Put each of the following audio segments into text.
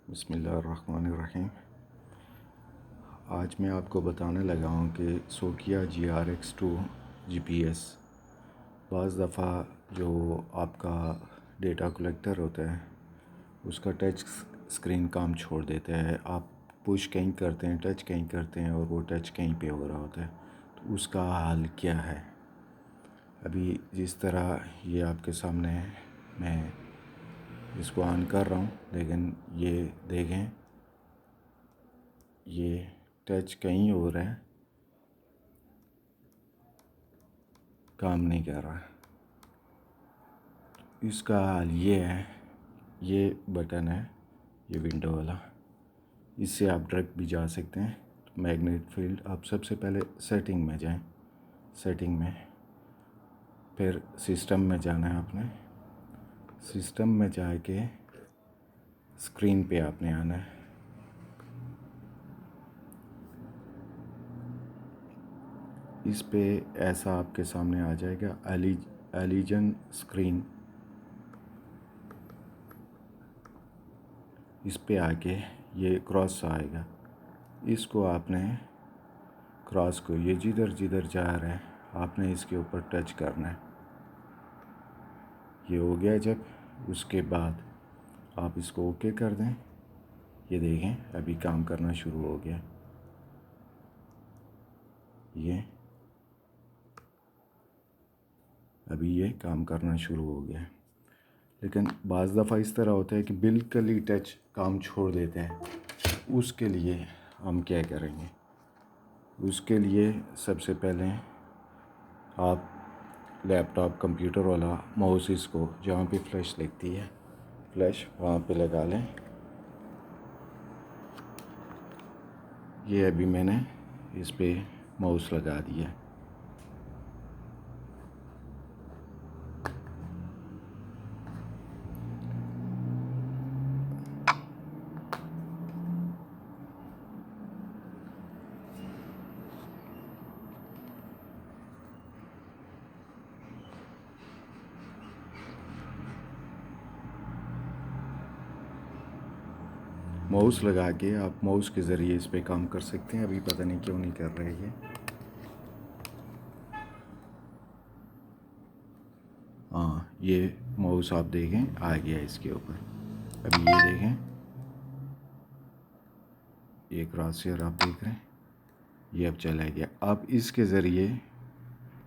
बिस्मिल्लाहिर्रहमानिर्रहीम। आज मैं आपको बताने लगा हूँ कि सोकिया GRX2 GPS बाज़ दफ़ा जो आपका डेटा कलेक्टर होता है उसका टच स्क्रीन काम छोड़ देता है। आप पुश कहीं करते हैं, टच कहीं करते हैं और वो टच कहीं पे हो रहा होता है, तो उसका हल क्या है। अभी जिस तरह ये आपके सामने है, मैं इसको ऑन कर रहा हूँ, लेकिन ये देखें ये टच कहीं हो रहा है, काम नहीं कर रहा। इसका हाल ये है, ये बटन है, ये विंडो वाला, इससे आप डायरेक्ट भी जा सकते हैं। तो मैग्नेट फील्ड, आप सबसे पहले सेटिंग में जाएं, सेटिंग में, फिर सिस्टम में जाना है आपने। सिस्टम में जाके स्क्रीन पे आपने आना है। इस पे ऐसा आपके सामने आ जाएगा एलिजन स्क्रीन। इस पे आके ये क्रॉस आएगा, इसको आपने क्रॉस को, ये जिधर जिधर जा रहा है आपने इसके ऊपर टच करना है। ये हो गया जब, उसके बाद आप इसको ओके कर दें। ये देखें अभी काम करना शुरू हो गया। ये अभी ये काम करना शुरू हो गया। लेकिन बाज़ दफ़ा इस तरह होता है कि बिल्कुल ही टच काम छोड़ देते हैं। उसके लिए हम क्या करेंगे, उसके लिए सबसे पहले आप लैपटॉप कंप्यूटर वाला माउस, इसको जहाँ पे फ्लैश लिखती है, फ्लैश वहाँ पे लगा लें। ये अभी मैंने इस पे माउस लगा दिया। माउस लगा के आप माउस के ज़रिए इस पे काम कर सकते हैं। अभी पता नहीं क्यों नहीं कर रहे ये। हाँ, ये माउस आप देखें आ गया इसके ऊपर। अभी ये देखें, ये क्रॉसहेयर आप देख रहे हैं, ये अब चला गया। आप इसके ज़रिए,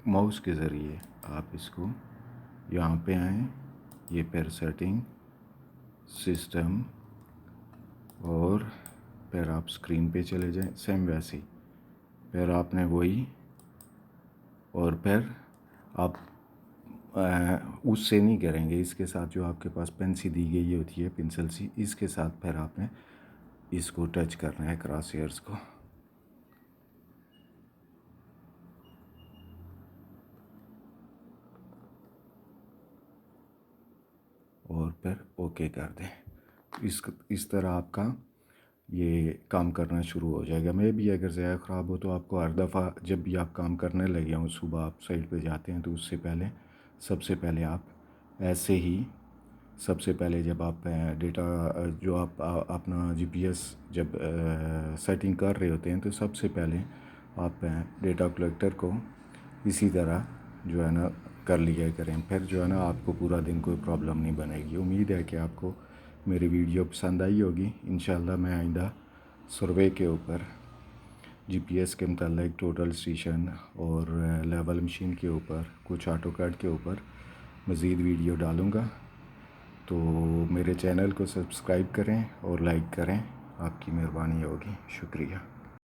माउस के ज़रिए आप इसको यहाँ पे आएँ, ये फिर सेटिंग, सिस्टम, और फिर आप स्क्रीन पे चले जाएं, सेम वैसे ही। फिर आपने वही, और फिर आप उससे नहीं करेंगे, इसके साथ जो आपके पास पेन सी दी गई होती है, पेंसिल सी, इसके साथ फिर आपने इसको टच करना है, क्रॉस हेयर्स को। और फिर ओके कर दें। इस तरह आपका ये काम करना शुरू हो जाएगा। मैं भी अगर ज़्यादा ख़राब हो तो आपको हर दफ़ा जब भी आप काम करने लगे हों, सुबह आप साइट पे जाते हैं, तो उससे पहले सबसे पहले आप ऐसे ही, सबसे पहले जब आप डेटा जो आप अपना GPS जब सेटिंग कर रहे होते हैं, तो सबसे पहले आप डेटा कलेक्टर को इसी तरह जो है ना कर लिया करें। फिर जो है ना आपको पूरा दिन कोई प्रॉब्लम नहीं बनेगी। उम्मीद है कि आपको मेरी वीडियो पसंद आई होगी। इंशाल्लाह मैं आइंदा सर्वे के ऊपर, GPS के मतलब टोटल स्टेशन और लेवल मशीन के ऊपर, कुछ ऑटो कैड के ऊपर मज़ीद वीडियो डालूँगा। तो मेरे चैनल को सब्सक्राइब करें और लाइक करें, आपकी मेहरबानी होगी। शुक्रिया।